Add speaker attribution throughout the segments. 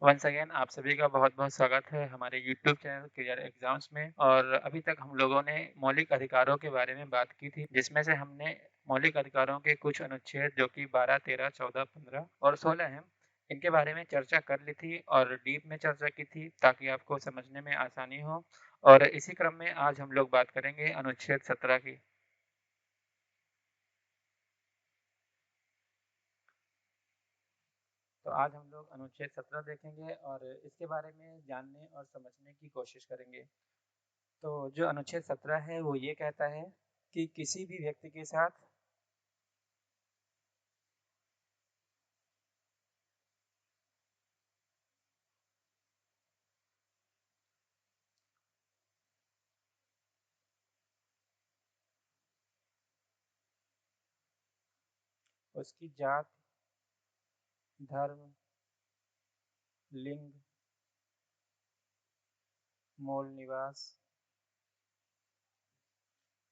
Speaker 1: Once again आप सभी का बहुत-बहुत स्वागत है हमारे यूट्यूब चैनल क्लियर एग्ज़ाम्स में और अभी तक हम लोगों ने मौलिक अधिकारों के बारे में बात की थी, जिसमें से हमने मौलिक अधिकारों के कुछ अनुच्छेद जो कि 12, 13, 14, 15 और 16 हैं, इनके बारे में चर्चा कर ली थी और डीप में चर्चा की थी ताकि आपको समझने में आसानी हो और इसी क्रम में आज हम लोग बात करेंगे अनुच्छेद 17 की। तो आज हम लोग अनुच्छेद 17 देखेंगे और इसके बारे में जानने और समझने की कोशिश करेंगे। तो जो अनुच्छेद 17 है वो ये कहता है कि किसी भी व्यक्ति के साथ उसकी जात, धर्म, लिंग, मूल निवास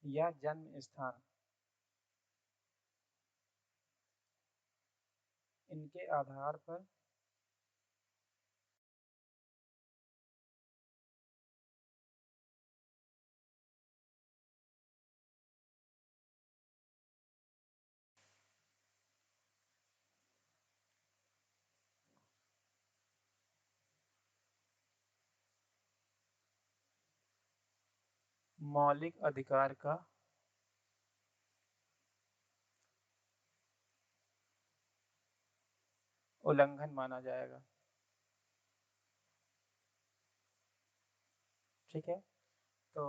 Speaker 1: या जन्म स्थान, इनके आधार पर मौलिक अधिकार का उल्लंघन माना जाएगा। ठीक है, तो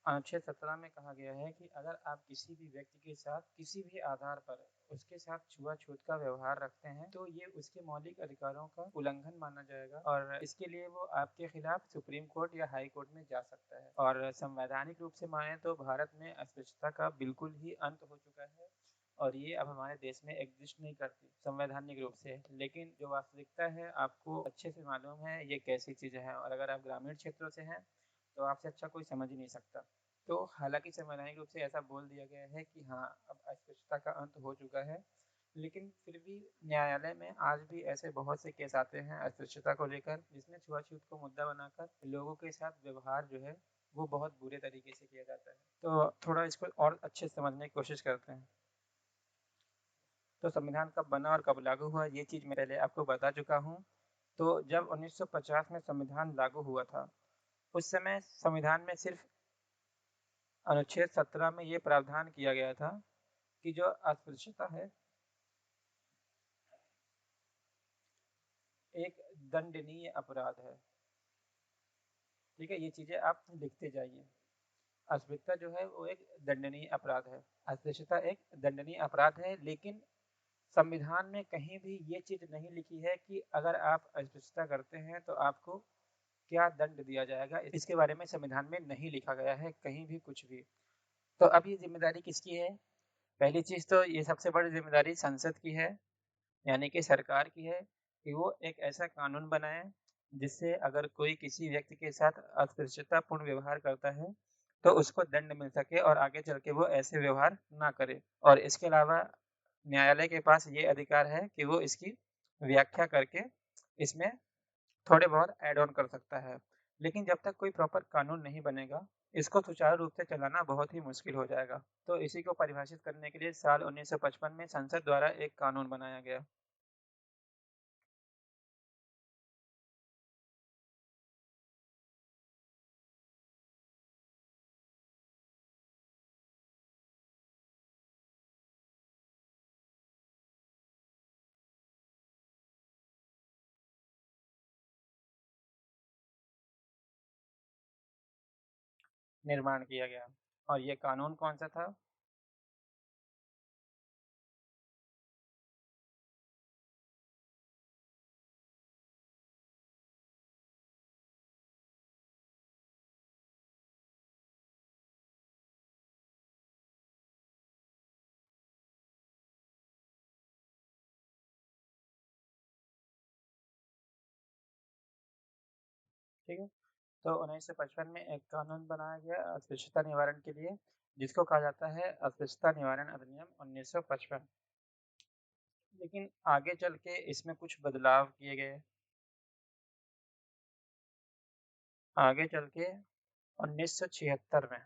Speaker 1: अनुच्छेद 17 में कहा गया है कि अगर आप किसी भी व्यक्ति के साथ किसी भी आधार पर उसके साथ छुआ-छूत का व्यवहार रखते हैं तो ये उसके मौलिक अधिकारों का उल्लंघन माना जाएगा और इसके लिए वो आपके खिलाफ सुप्रीम कोर्ट या हाई कोर्ट में जा सकता है। और संवैधानिक रूप से माने तो भारत में अस्पृश्यता का बिल्कुल ही अंत हो चुका है और ये अब हमारे देश में एग्जिस्ट नहीं करती संवैधानिक रूप से। लेकिन जो वास्तविकता है आपको अच्छे से मालूम है ये कैसी चीज़ें हैं और अगर आप ग्रामीण क्षेत्रों से हैं तो आपसे अच्छा कोई समझ ही नहीं सकता। तो हालाँकि संवैधानिक रूप से ऐसा बोल दिया गया है कि हाँ, अब अस्पृश्यता का अंत हो चुका है, लेकिन फिर भी न्यायालय में आज भी ऐसे बहुत से केस आते हैं अस्पृश्यता को लेकर, जिसमें छुआ-छूत को मुद्दा बनाकर लोगों के साथ व्यवहार जो है, वो बहुत बुरे तरीके से किया जाता है। तो थोड़ा इसको और अच्छे से समझने की कोशिश करते हैं। तो संविधान कब बना और कब लागू हुआ, ये चीज़ मैं पहले आपको बता चुका हूँ। तो जब 1950 में संविधान लागू हुआ था, उस समय संविधान में सिर्फ अनुच्छेद 17 में ये प्रावधान किया गया था कि जो अस्पृश्यता है एक दंडनीय अपराध है। ठीक है, ये चीज़ें आप लिखते जाइए। अस्पृश्यता जो है वो एक दंडनीय अपराध है। अस्पृश्यता एक दंडनीय अपराध है, लेकिन संविधान में कहीं भी ये चीज़ नहीं लिखी है कि अगर आप अस्पृश्यता करते हैं तो आपको क्या दंड दिया जाएगा। इसके बारे में संविधान में नहीं लिखा गया है कहीं भी कुछ भी। तो अब ये जिम्मेदारी किसकी है? पहली चीज़ तो ये सबसे बड़ी जिम्मेदारी संसद की है, यानी कि सरकार की है कि वो एक ऐसा कानून बनाए जिससे अगर कोई किसी व्यक्ति के साथ अस्पृश्यतापूर्ण व्यवहार करता है तो उसको दंड मिल सके और आगे चल के वो ऐसे व्यवहार ना करे। और इसके अलावा न्यायालय के पास ये अधिकार है कि वो इसकी व्याख्या करके इसमें थोड़े बहुत ऐड ऑन कर सकता है। लेकिन जब तक कोई प्रॉपर कानून नहीं बनेगा, इसको सुचारू रूप से चलाना बहुत ही मुश्किल हो जाएगा। तो इसी को परिभाषित करने के लिए साल 1955 में संसद द्वारा एक कानून बनाया गया। निर्माण किया गया। और ये कानून कौन सा था? ठीक है, तो 1955 में एक कानून बनाया गया अस्पृश्यता निवारण के लिए, जिसको कहा जाता है अस्पृश्यता निवारण अधिनियम 1955। लेकिन आगे चल के इसमें कुछ बदलाव किए गए। आगे चल के 1976 में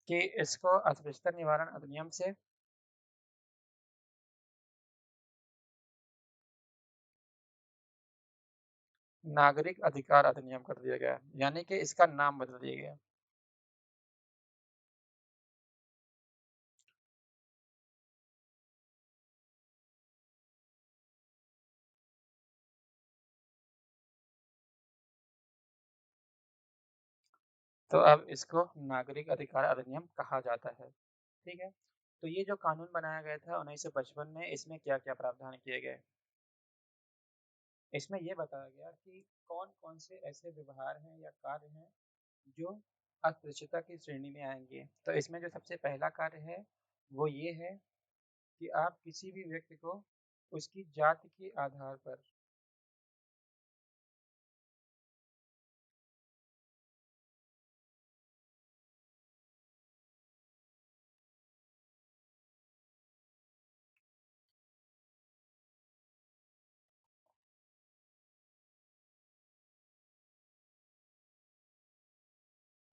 Speaker 1: कि इसको अस्पृश्यता निवारण अधिनियम से नागरिक अधिकार अधिनियम कर दिया गया, यानी कि इसका नाम बदल दिया गया। तो अब इसको नागरिक अधिकार अधिनियम कहा जाता है। ठीक है, तो ये जो कानून बनाया गया था 1955 में, इसमें क्या क्या प्रावधान किए गए? इसमें ये बताया गया कि कौन कौन से ऐसे व्यवहार हैं या कार्य हैं जो अस्पृश्यता की श्रेणी में आएंगे। तो इसमें जो सबसे पहला कार्य है वो ये है कि आप किसी भी व्यक्ति को उसकी जाति के आधार पर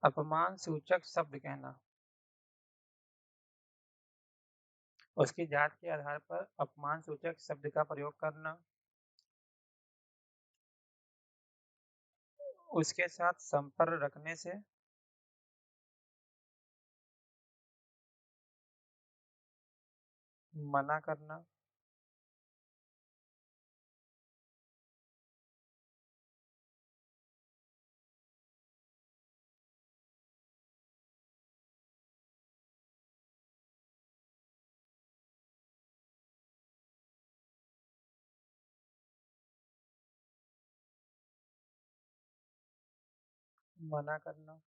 Speaker 1: अपमान सूचक शब्द कहना, उसकी जात के आधार पर अपमान सूचक शब्द का प्रयोग करना, उसके साथ संपर्क रखने से मना करना, मना करना।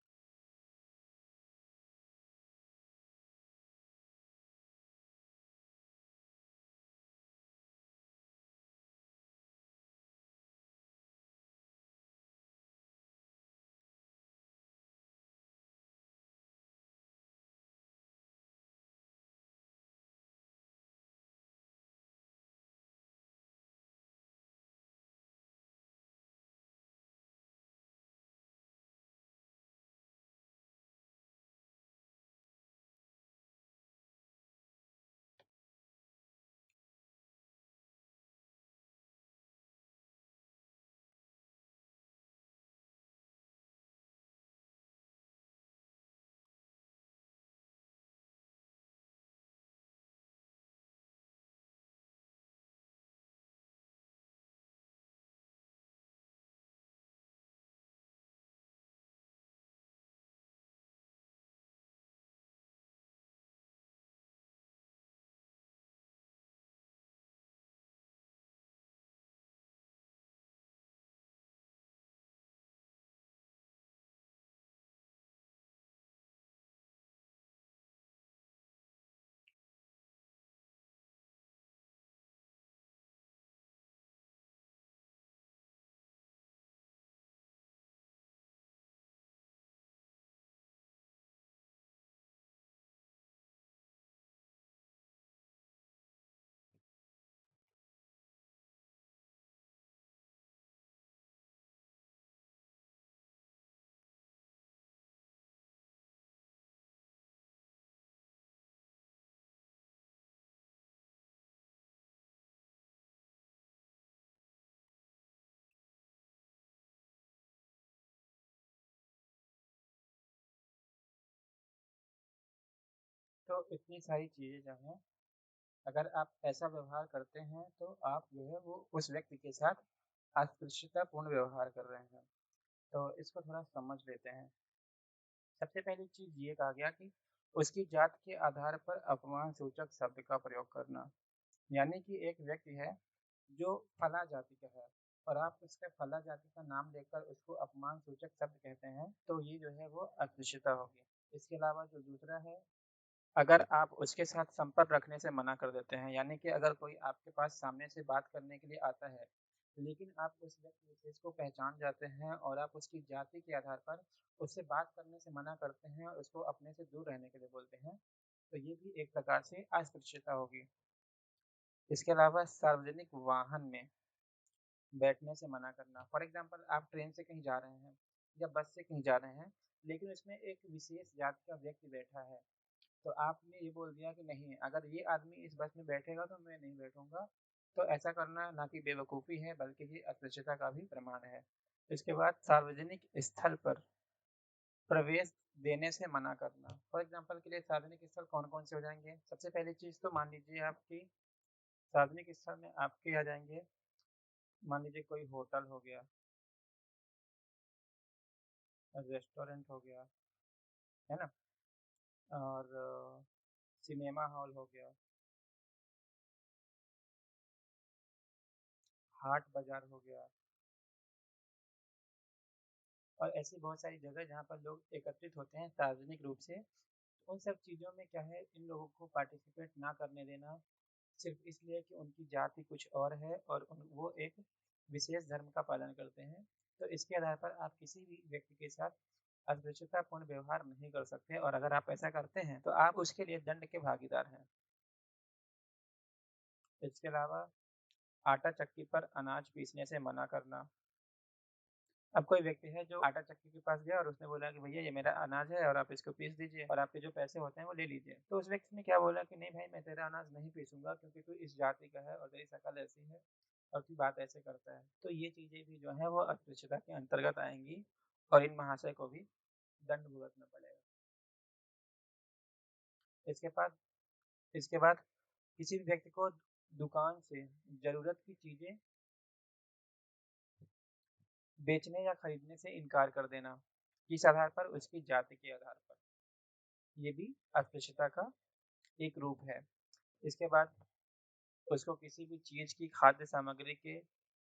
Speaker 1: तो इतनी सारी चीज़ें जो हैं, अगर आप ऐसा व्यवहार करते हैं तो आप जो है वो उस व्यक्ति के साथ अस्पृश्यतापूर्ण व्यवहार कर रहे हैं। तो इसको थोड़ा समझ लेते हैं। सबसे पहली चीज़ ये कहा गया कि उसकी जात के आधार पर अपमान सूचक शब्द का प्रयोग करना, यानी कि एक व्यक्ति है जो फला जाति का है और आप उसके फला जाति का नाम लेकर उसको अपमान सूचक शब्द कहते हैं, तो ये जो है वो अस्पृश्यता होगी। इसके अलावा जो दूसरा है, अगर आप उसके साथ संपर्क रखने से मना कर देते हैं, यानी कि अगर कोई आपके पास सामने से बात करने के लिए आता है लेकिन आप उस व्यक्ति विशेष को पहचान जाते हैं और आप उसकी जाति के आधार पर उससे बात करने से मना करते हैं और उसको अपने से दूर रहने के लिए बोलते हैं, तो ये भी एक प्रकार से अस्पृश्यता होगी। इसके अलावा सार्वजनिक वाहन में बैठने से मना करना। फॉर एग्जांपल आप ट्रेन से कहीं जा रहे हैं या बस से कहीं जा रहे हैं, लेकिन उसमें एक विशेष जाति का व्यक्ति बैठा है, तो आपने ये बोल दिया कि नहीं, अगर ये आदमी इस बस में बैठेगा तो मैं नहीं बैठूंगा। तो ऐसा करना ना कि बेवकूफ़ी है, बल्कि ये अस्पृश्यता का भी प्रमाण है। इसके बाद सार्वजनिक स्थल पर प्रवेश देने से मना करना। फॉर एग्जांपल के लिए सार्वजनिक स्थल कौन कौन से हो जाएंगे? सबसे पहली चीज़ तो मान लीजिए आपकी सार्वजनिक स्थल में आपके आ जाएंगे, मान लीजिए कोई होटल हो गया, रेस्टोरेंट हो गया, है ना, और सिनेमा हॉल हो गया, हाट बाजार हो गया, और ऐसी बहुत सारी जगह जहाँ पर लोग एकत्रित होते हैं सार्वजनिक रूप से। उन सब चीज़ों में क्या है, इन लोगों को पार्टिसिपेट ना करने देना, सिर्फ इसलिए कि उनकी जाति कुछ और है और वो एक विशेष धर्म का पालन करते हैं। तो इसके आधार पर आप किसी भी व्यक्ति के साथ अस्पृश्यतापूर्ण व्यवहार नहीं कर सकते, और अगर आप ऐसा करते हैं तो आप उसके लिए दंड के भागीदार हैं। इसके अलावा आटा चक्की पर अनाज पीसने से मना करना। अब कोई व्यक्ति है जो आटा चक्की के पास गया और उसने बोला कि भैया ये मेरा अनाज है और आप इसको पीस दीजिए और आपके जो पैसे होते हैं वो ले लीजिए। तो उस व्यक्ति ने क्या बोला कि नहीं भाई, मैं तेरा अनाज नहीं पीसूंगा क्योंकि तू इस जाति का है और तेरी शक्ल ऐसी है और तू बात ऐसे करता है। तो ये चीज़ें भी जो है वो अस्पृश्यता के अंतर्गत आएंगी और इन महाशय को भी दंड भुगतना पड़ेगा। इसके बाद इसके बाद किसी भी व्यक्ति को दुकान से ज़रूरत की चीज़ें बेचने या खरीदने से इनकार कर देना, किस आधार पर? उसकी जाति के आधार पर। ये भी अस्पृश्यता का एक रूप है। इसके बाद उसको किसी भी चीज़ की खाद्य सामग्री के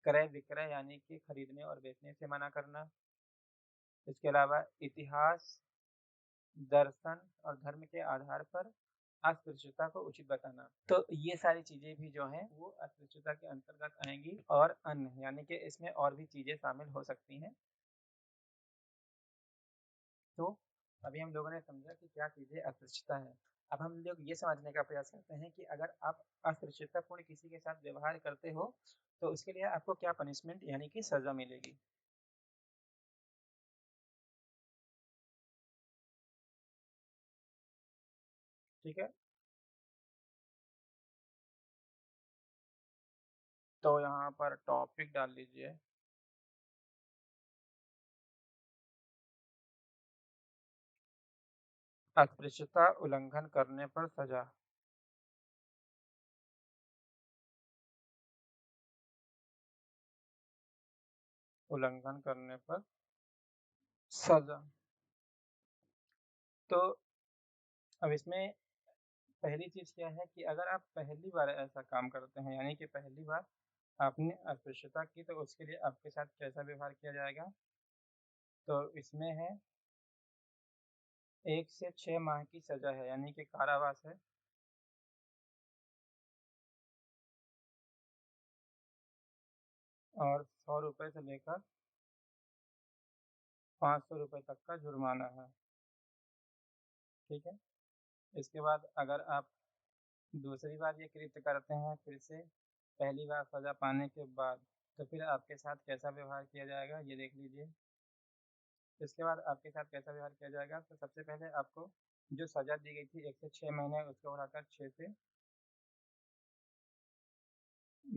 Speaker 1: क्रय विक्रय यानी कि खरीदने और बेचने से मना करना। इसके अलावा इतिहास, दर्शन और धर्म के आधार पर अस्पृश्यता को उचित बताना। तो ये सारी चीज़ें भी जो हैं वो अस्पृश्यता के अंतर्गत आएंगी, और अन्य यानी कि इसमें और भी चीज़ें शामिल हो सकती हैं। तो अभी हम लोगों ने समझा कि क्या चीज़ें अस्पृश्यता है। अब हम लोग ये समझने का प्रयास करते हैं कि अगर आप अस्पृश्यतापूर्ण किसी के साथ व्यवहार करते हो तो उसके लिए आपको क्या पनिशमेंट यानी कि सज़ा मिलेगी। ठीक है, तो यहाँ पर टॉपिक डाल लीजिए, अस्पृश्यता उल्लंघन करने पर सजा। उल्लंघन करने पर सजा। तो अब इसमें पहली चीज़ क्या है कि अगर आप पहली बार ऐसा काम करते हैं, यानी कि पहली बार आपने अस्पृश्यता की, तो उसके लिए आपके साथ कैसा व्यवहार किया जाएगा? तो इसमें है 1 से 6 माह की सज़ा है, यानी कि कारावास है, और 100 रुपये से लेकर 500 रुपये तक का जुर्माना है। ठीक है, इसके बाद अगर आप दूसरी बार ये कृत्य करते हैं फिर से पहली बार सज़ा पाने के बाद, तो फिर आपके साथ कैसा व्यवहार किया जाएगा ये देख लीजिए। इसके बाद आपके साथ कैसा व्यवहार किया जाएगा, तो सबसे पहले आपको जो सज़ा दी गई थी 1 से 6 महीने, उसको बढ़ाकर 6 से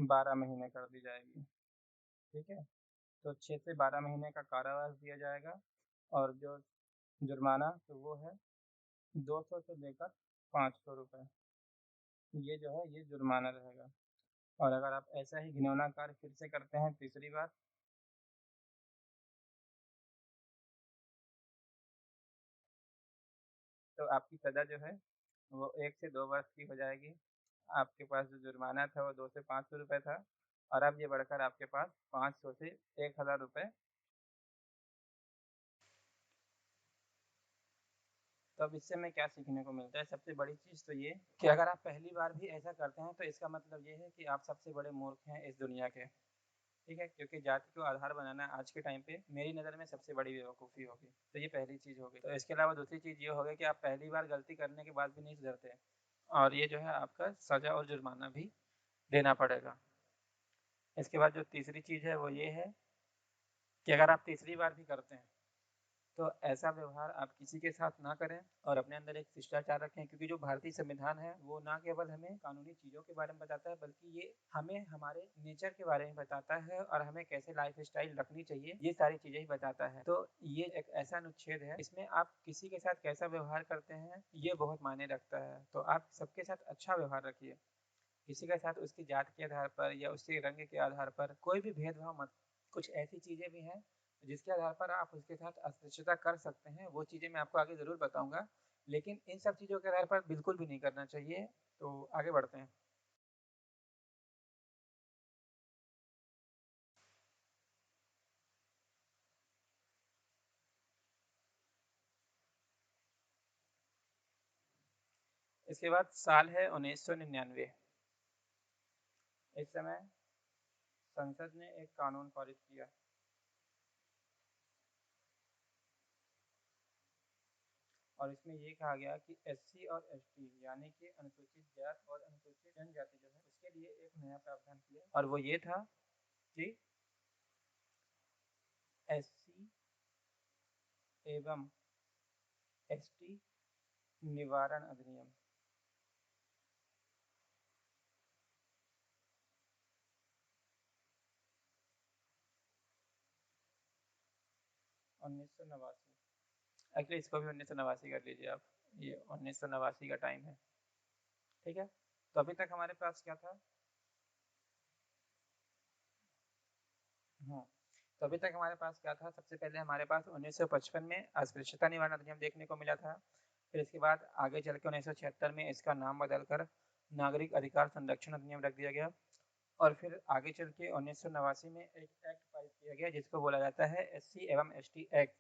Speaker 1: 12 महीने कर दी जाएगी। ठीक है, तो 6 से 12 महीने का कारावास दिया जाएगा, और जो जुर्माना तो वो है 200 से लेकर 500 रुपये। ये जो है ये जुर्माना रहेगा। और अगर आप ऐसा ही घिनौना कार्य फिर से करते हैं तीसरी बार, तो आपकी सज़ा जो है वो 1 से 2 वर्ष की हो जाएगी। आपके पास जो जुर्माना था वो 2 से 500 रुपये था, और अब ये बढ़कर आपके पास 500 से 1000 रुपये। तो अब इससे हमें क्या सीखने को मिलता है? सबसे बड़ी चीज़ तो ये कि अगर आप पहली बार भी ऐसा करते हैं तो इसका मतलब ये है कि आप सबसे बड़े मूर्ख हैं इस दुनिया के। ठीक है, क्योंकि जाति को आधार बनाना आज के टाइम पे मेरी नज़र में सबसे बड़ी बेवकूफ़ी होगी। तो ये पहली चीज़ हो गई। तो इसके अलावा दूसरी चीज़ ये हो गई कि आप पहली बार गलती करने के बाद भी नहीं सुधरते, और ये जो है आपका सज़ा और जुर्माना भी देना पड़ेगा। इसके बाद जो तीसरी चीज़ है वो ये है कि अगर आप तीसरी बार भी करते हैं तो ऐसा व्यवहार आप किसी के साथ ना करें और अपने अंदर एक शिष्टाचार रखें, क्योंकि जो भारतीय संविधान है वो ना केवल हमें कानूनी चीज़ों के बारे में बताता है बल्कि ये हमें हमारे नेचर के बारे में बताता है और हमें कैसे लाइफ स्टाइल रखनी चाहिए ये सारी चीज़ें ही बताता है। तो ये एक ऐसा अनुच्छेद है इसमें आप किसी के साथ कैसा व्यवहार करते हैं ये बहुत मायने रखता है। तो आप सबके साथ अच्छा व्यवहार रखिए, किसी के साथ उसकी जात के आधार पर या उसके रंग के आधार पर कोई भी भेदभाव मत। कुछ ऐसी चीज़ें भी हैं जिसके आधार पर आप उसके साथ अस्पृश्यता कर सकते हैं, वो चीज़ें मैं आपको आगे ज़रूर बताऊंगा, लेकिन इन सब चीज़ों के आधार पर बिल्कुल भी नहीं करना चाहिए। तो आगे बढ़ते हैं। इसके बाद साल है 1999। इस समय संसद ने एक कानून पारित किया और इसमें ये कहा गया कि एससी और एसटी यानी कि अनुसूचित जात और अनुसूचित जनजाति जो है उसके लिए एक नया प्रावधान किया और वो ये था कि एससी एवं एसटी निवारण अधिनियम 1989। एक्चुअली इसको भी 1989 कर लीजिए आप, ये 1989 का टाइम है। ठीक है, तो अभी तक हमारे पास क्या था। हाँ, तो अभी तक हमारे पास क्या था, सबसे पहले हमारे पास 1955 में अस्पृश्यता निवारण अधिनियम देखने को मिला था। फिर इसके बाद आगे चल के 1976 में इसका नाम बदलकर नागरिक अधिकार संरक्षण अधिनियम रख दिया गया और फिर आगे चल के 1989 में एक एक्ट पारित किया गया जिसको बोला जाता है एससी एवं एसटी एक्ट,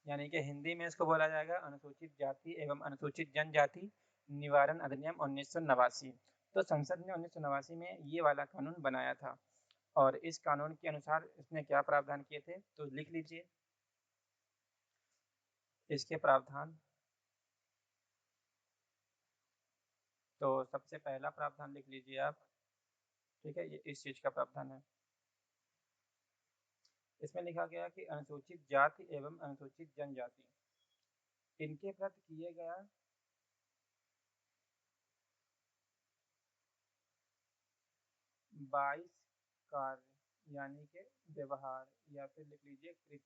Speaker 1: यानी कि हिंदी में इसको बोला जाएगा अनुसूचित जाति एवं अनुसूचित जनजाति निवारण अधिनियम 1989। तो संसद ने 1989 में ये वाला कानून बनाया था और इस कानून के अनुसार इसने क्या प्रावधान किए थे तो लिख लीजिए इसके प्रावधान। तो सबसे पहला प्रावधान लिख लीजिए आप। ठीक है, ये इस चीज का प्रावधान है। इसमें लिखा गया कि अनुसूचित जाति एवं अनुसूचित जनजाति इनके प्रति किए गया 22 कार्य यानी कि व्यवहार या फिर लिख लीजिए कृत्य।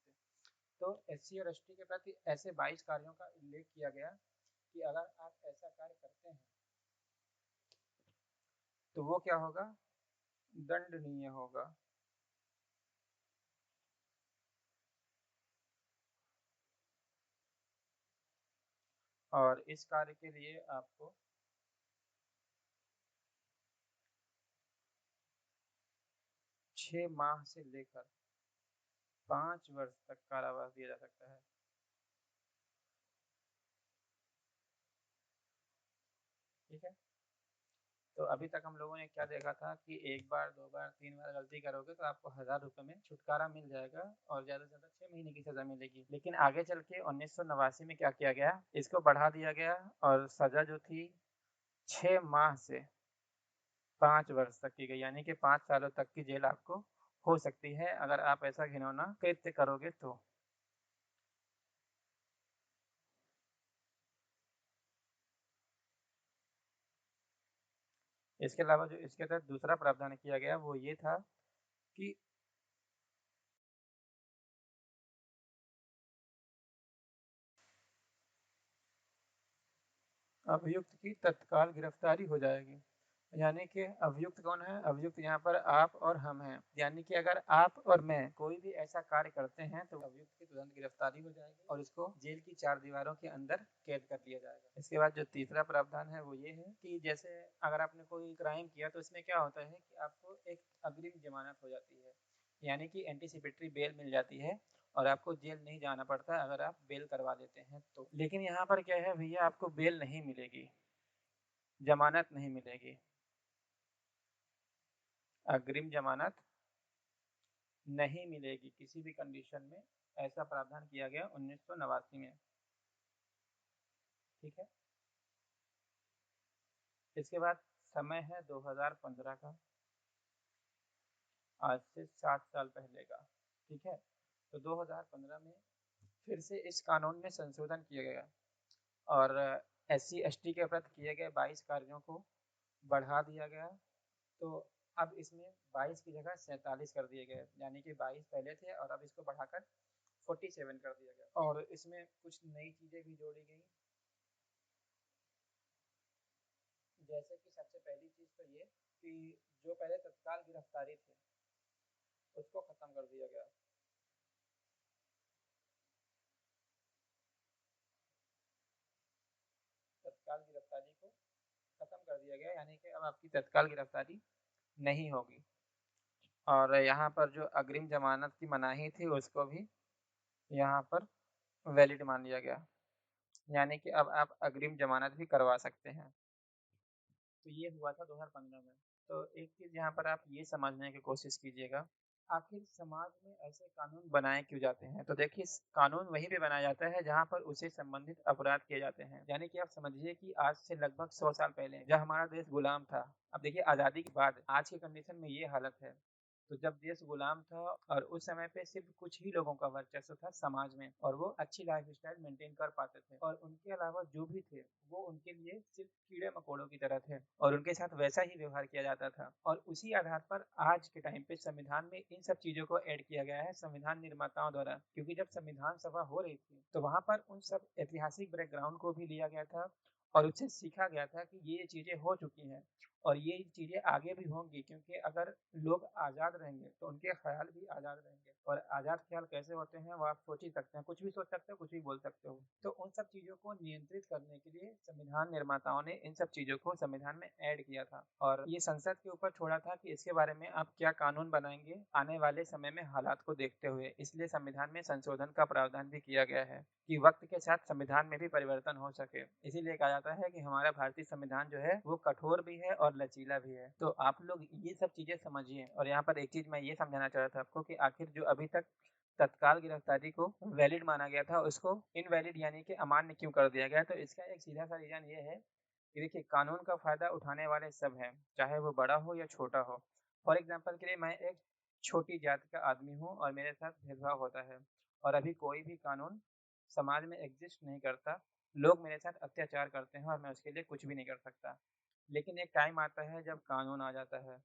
Speaker 1: तो एससी और एसटी के प्रति ऐसे 22 कार्यों का उल्लेख किया गया कि अगर आप ऐसा कार्य करते हैं तो वो क्या होगा, दंडनीय होगा। और इस कार्य के लिए आपको 6 माह से लेकर 5 वर्ष तक कारावास दिया जा सकता है। ठीक है, तो अभी तक हम लोगों ने क्या देखा था कि 1 बार 2 बार 3 बार गलती करोगे तो आपको 1000 रुपये में छुटकारा मिल जाएगा और ज़्यादा से ज़्यादा 6 महीने की सज़ा मिलेगी। लेकिन आगे चल के 1989 में क्या किया गया, इसको बढ़ा दिया गया और सज़ा जो थी 6 माह से 5 वर्ष तक की गई, यानी कि 5 सालों तक की जेल आपको हो सकती है अगर आप ऐसा घिनौना कृत्य करोगे तो। इसके अलावा जो इसके तहत दूसरा प्रावधान किया गया वो ये था कि अभियुक्त की तत्काल गिरफ्तारी हो जाएगी। यानी कि अभियुक्त कौन है, अभियुक्त यहाँ पर आप और हम हैं, यानी कि अगर आप और मैं कोई भी ऐसा कार्य करते हैं तो अभियुक्त की तुरंत गिरफ्तारी हो जाएगी और उसको जेल की 4 दीवारों के अंदर कैद कर लिया जाएगा। इसके बाद जो तीसरा प्रावधान है वो ये है कि जैसे अगर आपने कोई क्राइम किया तो इसमें क्या होता है कि आपको एक अग्रिम जमानत हो जाती है, यानी कि एंटीसिपेटरी बेल मिल जाती है और आपको जेल नहीं जाना पड़ता अगर आप बेल करवा देते हैं तो। लेकिन यहाँ पर क्या है भैया, आपको बेल नहीं मिलेगी, जमानत नहीं मिलेगी, अग्रिम जमानत नहीं मिलेगी किसी भी कंडीशन में। ऐसा प्रावधान किया गया 1989 में। ठीक है, इसके बाद समय है 2015 का। आज से 7 साल पहले का। ठीक है, तो 2015 में फिर से इस कानून में संशोधन किया गया और SC/ST के प्रति किए गए 22 कार्यों को बढ़ा दिया गया। तो अब इसमें 22 की जगह 47 कर दिए गए, यानी कि 22 पहले थे और अब इसको बढ़ाकर 47 कर दिया गया। और इसमें कुछ नई चीज़ें भी जोड़ी गई, जैसे कि सबसे पहली चीज़ तो ये कि जो पहले तत्काल गिरफ्तारी थे उसको ख़त्म कर दिया गया। तत्काल गिरफ्तारी को ख़त्म कर दिया गया, यानी कि अब आपकी तत्काल गिरफ्तारी नहीं होगी। और यहाँ पर जो अग्रिम जमानत की मनाही थी उसको भी यहाँ पर वैलिड मान लिया गया, यानी कि अब आप अग्रिम जमानत भी करवा सकते हैं। तो ये हुआ था 2015 में। तो एक चीज़ यहाँ पर आप ये समझने की कोशिश कीजिएगा, आखिर समाज में ऐसे कानून बनाए क्यों जाते हैं। तो देखिए, कानून वहीं पे बनाया जाता है जहाँ पर उससे संबंधित अपराध किए जाते हैं। यानी कि आप समझिए कि आज से लगभग 100 साल पहले जब हमारा देश गुलाम था, अब देखिए आज़ादी के बाद आज की कंडीशन में ये हालत है। तो जब देश गुलाम था और उस समय पे सिर्फ कुछ ही लोगों का वर्चस्व था समाज में और वो अच्छी लाइफ स्टाइल मेंटेन कर पाते थे, और उनके अलावा जो भी थे वो उनके लिए सिर्फ कीड़े मकोड़ों की तरह थे और उनके साथ वैसा ही व्यवहार किया जाता था। और उसी आधार पर आज के टाइम पे संविधान में इन सब चीज़ों को ऐड किया गया है संविधान निर्माताओं द्वारा, क्योंकि जब संविधान सभा हो रही थी तो वहाँ पर उन सब ऐतिहासिक बैकग्राउंड को भी लिया गया था और उससे सीखा गया था कि ये चीज़ें हो चुकी हैं और ये चीज़ें आगे भी होंगी, क्योंकि अगर लोग आज़ाद रहेंगे तो उनके ख्याल भी आज़ाद रहेंगे। और आज़ाद ख्याल कैसे होते हैं वो आप सोच ही सकते हैं, कुछ भी सोच सकते हो, कुछ भी बोल सकते हो। तो उन सब चीज़ों को नियंत्रित करने के लिए संविधान निर्माताओं ने इन सब चीज़ों को संविधान में ऐड किया था और ये संसद के ऊपर छोड़ा था कि इसके बारे में आप क्या कानून बनाएंगे आने वाले समय में हालात को देखते हुए। इसलिए संविधान में संशोधन का प्रावधान भी किया गया है कि वक्त के साथ संविधान में भी परिवर्तन हो सके। इसीलिए कहा जाता है कि हमारा भारतीय संविधान जो है वो कठोर भी है और लचीला भी है। तो आप लोग ये सब चीज़ें समझिए। और यहाँ पर एक चीज़ मैं ये समझाना चाह रहा था आपको कि आखिर जो अभी तक तत्काल गिरफ्तारी को वैलिड माना गया था उसको इनवैलिड यानी कि अमान्य क्यों कर दिया गया। तो इसका एक सीधा सा रीज़न ये है कि देखिए, कानून का फ़ायदा उठाने वाले सब हैं, चाहे वो बड़ा हो या छोटा हो। फॉर एग्जाम्पल के लिए मैं एक छोटी जाति का आदमी हूँ और मेरे साथ भेदभाव होता है और अभी कोई भी कानून समाज में एग्जिस्ट नहीं करता, लोग मेरे साथ अत्याचार करते हैं और मैं उसके लिए कुछ भी नहीं कर सकता। लेकिन एक टाइम आता है जब कानून आ जाता है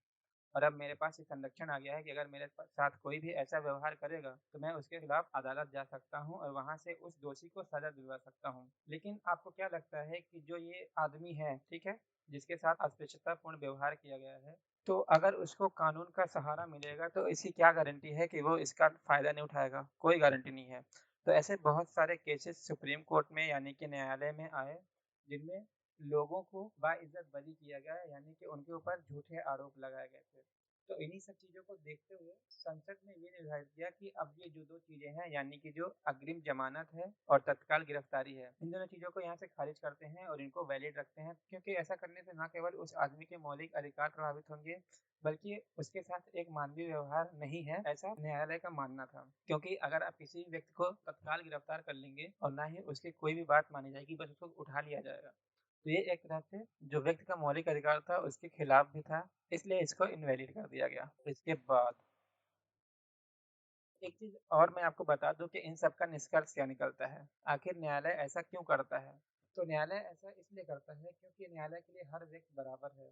Speaker 1: और अब मेरे पास ये संरक्षण आ गया है कि अगर मेरे साथ कोई भी ऐसा व्यवहार करेगा तो मैं उसके खिलाफ अदालत जा सकता हूँ और वहाँ से उस दोषी को सजा दिलवा सकता हूँ। लेकिन आपको क्या लगता है कि जो ये आदमी है, ठीक है, जिसके साथ अस्पृश्यतापूर्ण व्यवहार किया गया है, तो अगर उसको कानून का सहारा मिलेगा तो इसकी क्या गारंटी है कि वो इसका फ़ायदा नहीं उठाएगा? कोई गारंटी नहीं है। तो ऐसे बहुत सारे केसेस सुप्रीम कोर्ट में यानी कि न्यायालय में आए जिनमें लोगों को बाइज्जत बरी किया गया, यानी कि उनके ऊपर झूठे आरोप लगाए गए थे। तो इन्हीं सब चीज़ों को देखते हुए संसद ने ये निर्धारित किया कि अब ये जो दो चीज़ें हैं, यानी कि जो अग्रिम जमानत है और तत्काल गिरफ्तारी है, इन दोनों चीज़ों को यहाँ से खारिज करते हैं और इनको वैलिड रखते हैं, क्योंकि ऐसा करने से न केवल उस आदमी के मौलिक अधिकार प्रभावित होंगे बल्कि उसके साथ एक मानवीय व्यवहार नहीं है, ऐसा न्यायालय का मानना था। क्योंकि अगर आप किसी व्यक्ति को तत्काल गिरफ्तार कर लेंगे और ना ही उसकी कोई भी बात मानी जाएगी, बस उसको उठा लिया जाएगा, तो ये एक तरह से जो व्यक्ति का मौलिक अधिकार था उसके खिलाफ भी था, इसलिए इसको इनवैलिड कर दिया गया। इसके बाद एक चीज और मैं आपको बता दूं कि इन सब का निष्कर्ष क्या निकलता है, आखिर न्यायालय ऐसा क्यों करता है। तो न्यायालय ऐसा इसलिए करता है क्योंकि न्यायालय के लिए हर व्यक्ति बराबर है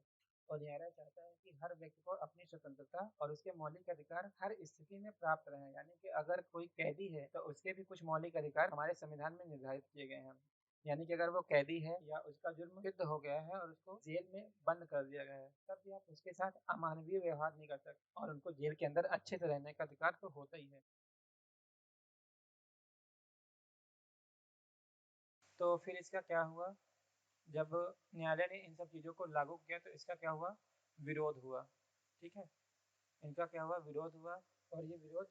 Speaker 1: और न्यायालय चाहता है कि हर व्यक्ति को अपनी स्वतंत्रता और उसके मौलिक अधिकार हर स्थिति में प्राप्त रहें। यानी कि अगर कोई कैदी है तो उसके भी कुछ मौलिक अधिकार हमारे संविधान में निर्धारित किए गए हैं। यानी कि अगर वो कैदी है या उसका जुर्म सिद्ध हो गया है और उसको जेल में बंद कर दिया गया है, तब भी आप उसके साथ अमानवीय व्यवहार नहीं कर सकते और उनको जेल के अंदर अच्छे से रहने का अधिकार तो होता ही है। तो फिर इसका क्या हुआ, जब न्यायालय ने इन सब चीज़ों को लागू किया तो इसका क्या हुआ, विरोध हुआ। ठीक है, इनका क्या हुआ, विरोध हुआ। और ये विरोध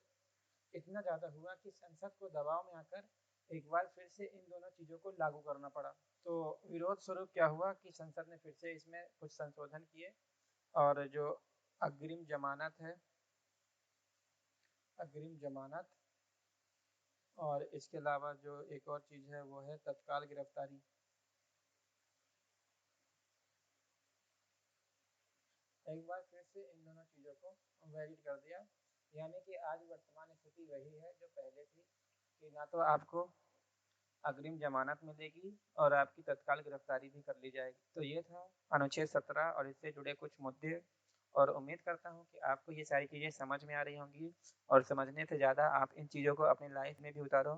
Speaker 1: इतना ज़्यादा हुआ कि संसद को दबाव में आकर एक बार फिर से इन दोनों चीज़ों को लागू करना पड़ा। तो विरोध स्वरूप क्या हुआ कि संसद ने फिर से इसमें कुछ संशोधन किए और जो अग्रिम जमानत है, अग्रिम जमानत, और इसके अलावा जो एक और चीज़ है वो है तत्काल गिरफ्तारी। एक बार फिर से इन दोनों चीज़ों को वैलिड कर दिया, यानी कि आज वर्तमान स्थिति वही है जो पहले थी कि ना तो आपको अग्रिम जमानत मिलेगी और आपकी तत्काल गिरफ्तारी भी कर ली जाएगी। तो ये था अनुच्छेद 17 और इससे जुड़े कुछ मुद्दे, और उम्मीद करता हूँ कि आपको ये सारी चीज़ें समझ में आ रही होंगी, और समझने से ज़्यादा आप इन चीज़ों को अपनी लाइफ में भी उतारो,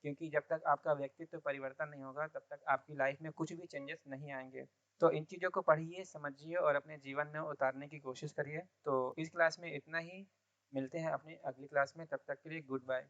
Speaker 1: क्योंकि जब तक आपका व्यक्तित्व परिवर्तन नहीं होगा तब तक आपकी लाइफ में कुछ भी चेंजेस नहीं आएंगे। तो इन चीज़ों को पढ़िए, समझिए और अपने जीवन में उतारने की कोशिश करिए। तो इस क्लास में इतना ही, मिलते हैं अपनी अगली क्लास में, तब तक के लिए गुड बाय।